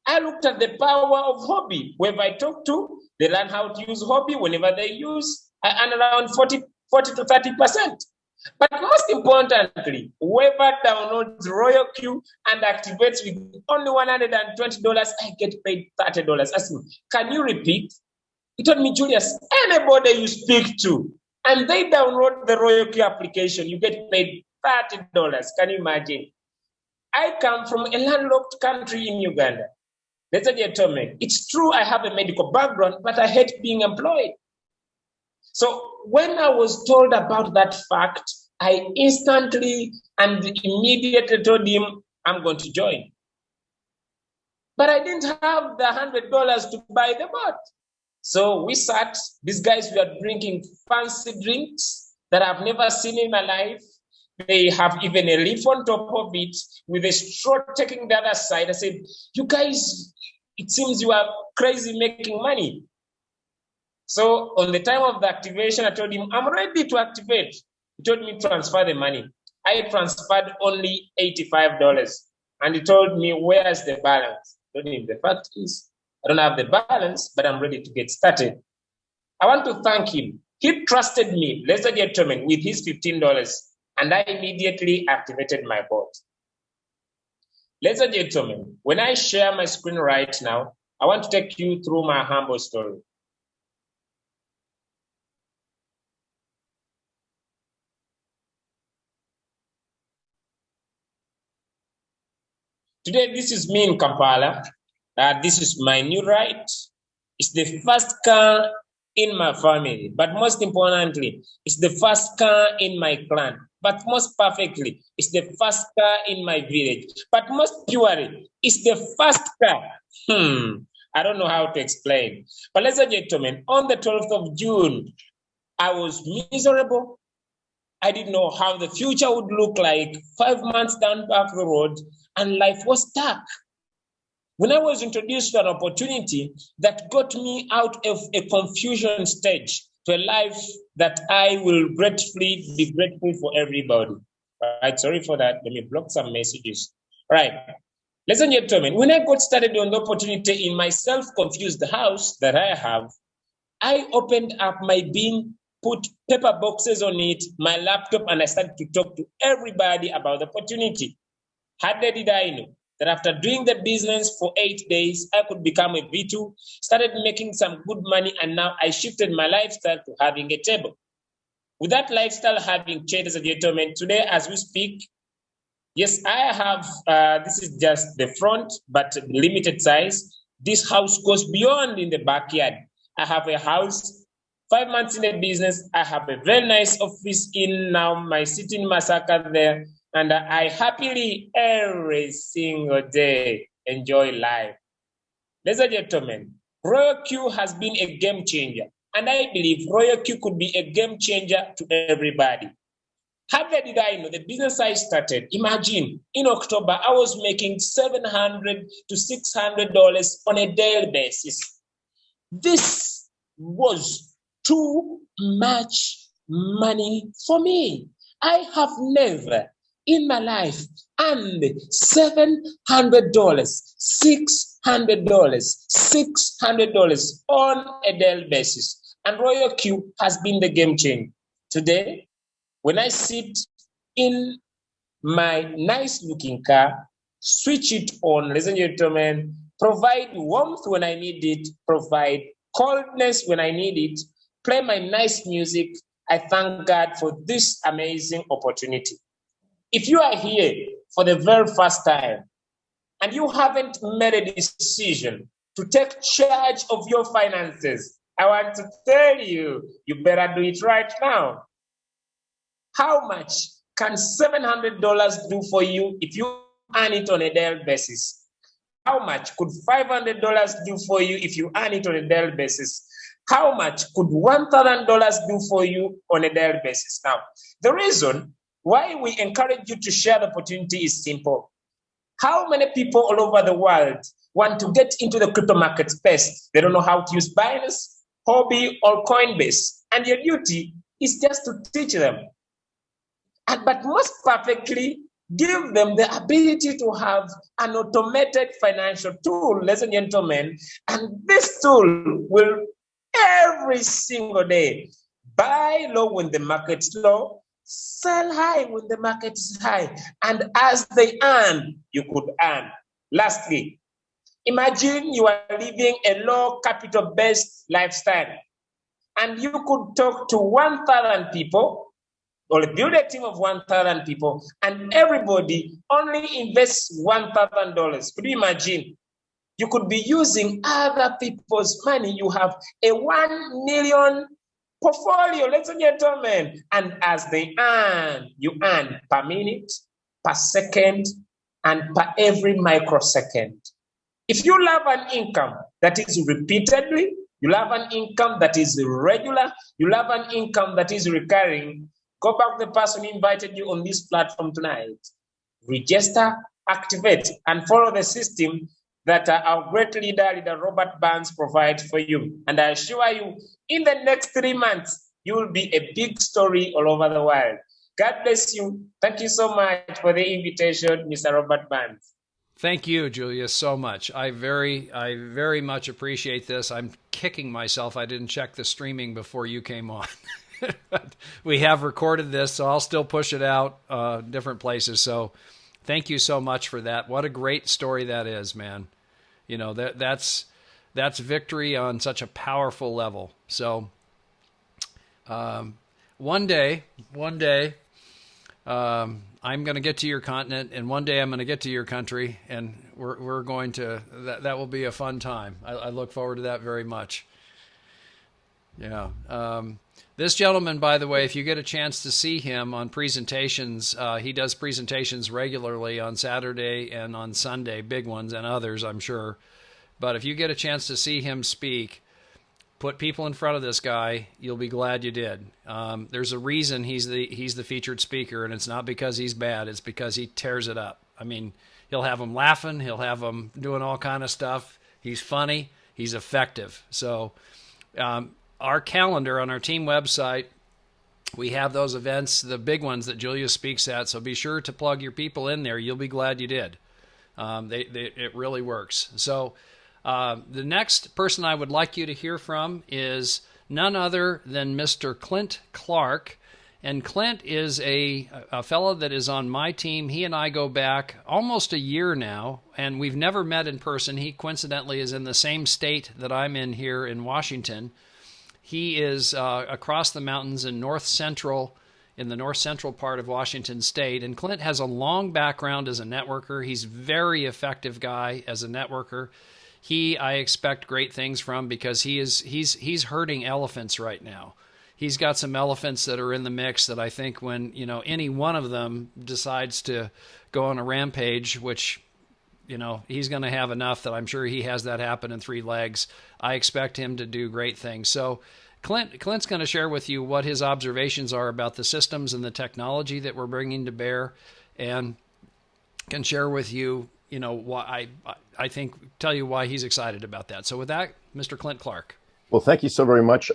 I looked at the power of Hobby. Whoever I talk to, they learn how to use Hobby. Whenever they use, I earn around 40 to 30%. But most importantly, whoever downloads Royal Q and activates with only $120, I get paid $30. Ask me, can you repeat? He told me, Julius, anybody you speak to, and they download the Royal Q application, you get paid $30. Can you imagine? I come from a landlocked country in Uganda. Ladies and gentlemen, it's true I have a medical background, but I hate being employed. So when I was told about that fact, I instantly and immediately told him, I'm going to join. But I didn't have the $100 to buy the bot. So we sat, these guys were drinking fancy drinks that I've never seen in my life. They have even a leaf on top of it with a straw taking the other side. I said, you guys, it seems you are crazy making money. So on the time of the activation, I told him, I'm ready to activate. He told me transfer the money. I transferred only $85. And he told me, where's the balance? I told him, the fact is, I don't have the balance, but I'm ready to get started. I want to thank him. He trusted me, ladies and gentlemen, with his $15. And I immediately activated my bot. Ladies and gentlemen, when I share my screen right now, I want to take you through my humble story. Today, this is me in Kampala. This is my new ride. It's the first car in my family, but most importantly, it's the first car in my clan. But most perfectly, it's the first car in my village. But most purely, it's the first car. I don't know how to explain. But ladies and gentlemen, on the 12th of June, I was miserable. I didn't know how the future would look like 5 months down back the road, and life was stuck. When I was introduced to an opportunity that got me out of a confusion stage to a life that I will gratefully be grateful for everybody. Right, sorry for that. Let me block some messages. All right. Ladies and gentlemen, when I got started on the opportunity in my self-confused house that I have, I opened up my bin, put paper boxes on it, my laptop, and I started to talk to everybody about the opportunity. How did I know that after doing the business for 8 days, I could become a V2, started making some good money, and now I shifted my lifestyle to having a table. With that lifestyle having changed, as a gentleman, today as we speak, yes, I have, this is just the front, but limited size. This house goes beyond in the backyard. I have a house, 5 months in the business. I have a very nice office in now my city in Masaka there. And I happily every single day enjoy life. Ladies and gentlemen, Royal Q has been a game changer. And I believe Royal Q could be a game changer to everybody. How did I know? The business I started, imagine, in October, I was making $700 to $600 on a daily basis. This was too much money for me. I have never in my life earned $700, $600 on a daily basis. And Royal Q has been the game changer. Today, when I sit in my nice looking car, switch it on, ladies and gentlemen, provide warmth when I need it, provide coldness when I need it, play my nice music, I thank God for this amazing opportunity. If you are here for the very first time and you haven't made a decision to take charge of your finances, I want to tell you, you better do it right now. How much can $700 do for you if you earn it on a daily basis? How much could $500 do for you if you earn it on a daily basis? How much could $1,000 do for you on a daily basis? Now, the reason why we encourage you to share the opportunity is simple. How many people all over the world want to get into the crypto market space? They don't know how to use Binance, Hobby, or Coinbase. And your duty is just to teach them. But most perfectly, give them the ability to have an automated financial tool, ladies and gentlemen. And this tool will every single day buy low when the market's low, sell high when the market is high. And as they earn, you could earn. Lastly, imagine you are living a low capital-based lifestyle and you could talk to 1,000 people or build a team of 1,000 people and everybody only invests $1,000. Could you imagine? You could be using other people's money. You have a 1 million portfolio, ladies and gentlemen. And as they earn, you earn per minute, per second, and per every microsecond. If you love an income that is repeatedly, you love an income that is regular, you love an income that is recurring, go back to the person who invited you on this platform tonight. Register, activate, and follow the system that our great leader Robert Barnes provides for you. And I assure you, in the next 3 months, you will be a big story all over the world. God bless you. Thank you so much for the invitation, Mr. Robert Barnes. Thank you, Julius, so much. I very much appreciate this. I'm kicking myself. I didn't check the streaming before you came on. We have recorded this, so I'll still push it out different places. So thank you so much for that. What a great story that is, man. You know, that's victory on such a powerful level. So one day, I'm going to get to your continent, and one day I'm going to get to your country, and we're going to, that will be a fun time. I look forward to that very much. Yeah. This gentleman, by the way, if you get a chance to see him on presentations, he does presentations regularly on Saturday and on Sunday, big ones, and others, I'm sure. But if you get a chance to see him speak, put people in front of this guy, you'll be glad you did. There's a reason he's the featured speaker, and it's not because he's bad. It's because he tears it up. I mean, he'll have them laughing. He'll have them doing all kind of stuff. He's funny. He's effective. So our calendar on our team website, we have those events, the big ones that Julius speaks at. So be sure to plug your people in there. You'll be glad you did. It really works. So the next person I would like you to hear from is none other than Mr. Clint Clark. And Clint is a fellow that is on my team. He and I go back almost a year now, and we've never met in person. He coincidentally is in the same state that I'm in here in Washington. He is across the mountains in the north central part of Washington State. And Clint has a long background as a networker. He's a very effective guy as a networker. I expect great things from because he's herding elephants right now. He's got some elephants that are in the mix that I think when, any one of them decides to go on a rampage, which, he's going to have enough that I'm sure he has that happen in 3 legs. I expect him to do great things. So Clint's going to share with you what his observations are about the systems and the technology that we're bringing to bear, and can share with you, why I think, tell you why he's excited about that. So with that, Mr. Clint Clark. Well, thank you so very much,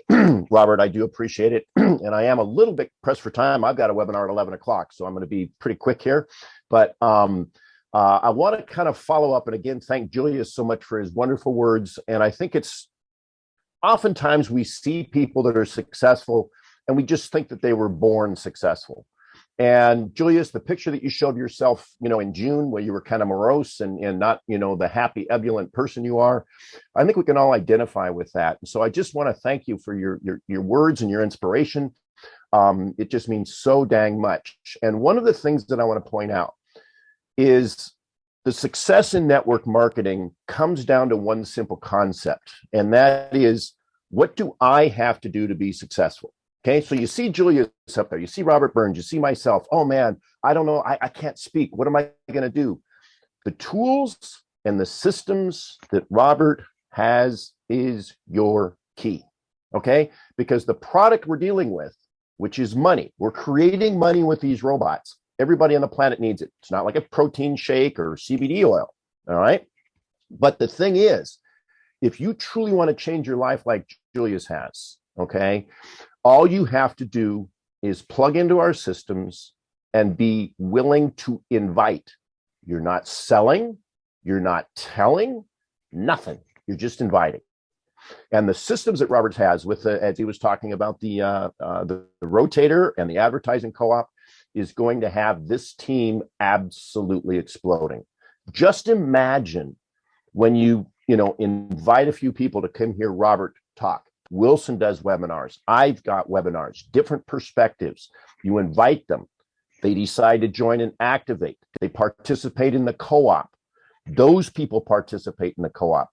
Robert. I do appreciate it. And I am a little bit pressed for time. I've got a webinar at 11 o'clock, so I'm going to be pretty quick here. But I want to kind of follow up and again, thank Julius so much for his wonderful words. And I think it's oftentimes we see people that are successful and we just think that they were born successful. And Julius, the picture that you showed yourself, in June, where you were kind of morose and not, the happy, ebullient person you are, I think we can all identify with that. So I just want to thank you for your words and your inspiration. It just means so dang much. And one of the things that I want to point out is the success in network marketing comes down to one simple concept, and that is, what do I have to do to be successful? Okay, so you see Julius up there, you see Robert Burns, you see myself. Oh man, I don't know, I can't speak. What am I going to do? The tools and the systems that Robert has is your key. Okay, because the product we're dealing with, which is money, we're creating money with these robots. Everybody on the planet needs it. It's not like a protein shake or CBD oil. All right. But the thing is, if you truly want to change your life like Julius has, okay, all you have to do is plug into our systems and be willing to invite. You're not selling, you're not telling, nothing. You're just inviting. And the systems that Robert has with as he was talking about the rotator and the advertising co-op, is going to have this team absolutely exploding. Just imagine when you invite a few people to come hear Robert talk. Wilson does webinars. I've got webinars, different perspectives. You invite them. They decide to join and activate. They participate in the co-op. Those people participate in the co-op.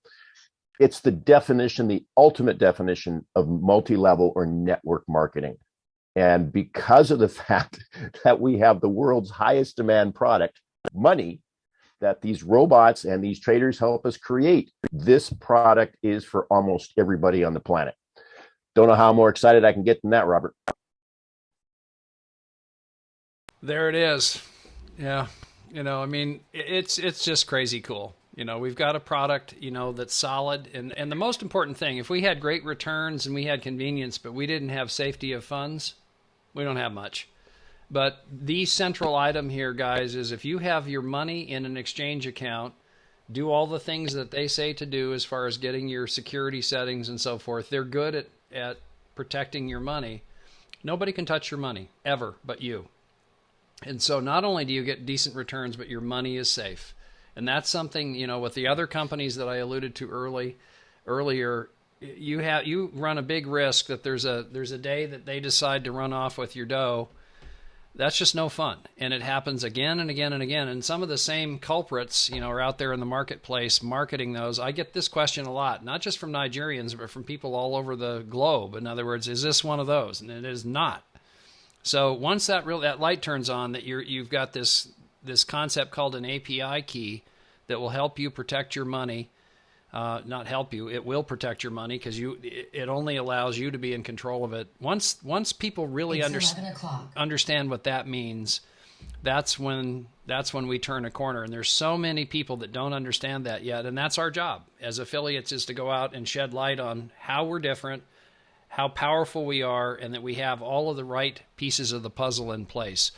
It's the definition, the ultimate definition of multi-level or network marketing. And because of the fact that we have the world's highest demand product, money, that these robots and these traders help us create, this product is for almost everybody on the planet. Don't know how more excited I can get than that, Robert. There it is. Yeah. I mean, it's just crazy cool. We've got a product, that's solid. And the most important thing, if we had great returns and we had convenience, but we didn't have safety of funds, we don't have much. But the central item here, guys, is if you have your money in an exchange account, do all the things that they say to do as far as getting your security settings and so forth. They're good at protecting your money. Nobody can touch your money, ever, but you. And so not only do you get decent returns, but your money is safe. And that's something, with the other companies that I alluded to earlier, you run a big risk that there's a day that they decide to run off with your dough. That's just no fun. And it happens again and again and again. And some of the same culprits, are out there in the marketplace marketing those. I get this question a lot, not just from Nigerians, but from people all over the globe. In other words, is this one of those? And it is not. So once that light turns on, that you've got this concept called an API key that will help you protect your money. Not help you, it will protect your money, because it only allows you to be in control of it. Once people really understand what that means, that's when we turn a corner. And there's so many people that don't understand that yet, and that's our job as affiliates, is to go out and shed light on how we're different, how powerful we are, and that we have all of the right pieces of the puzzle in place.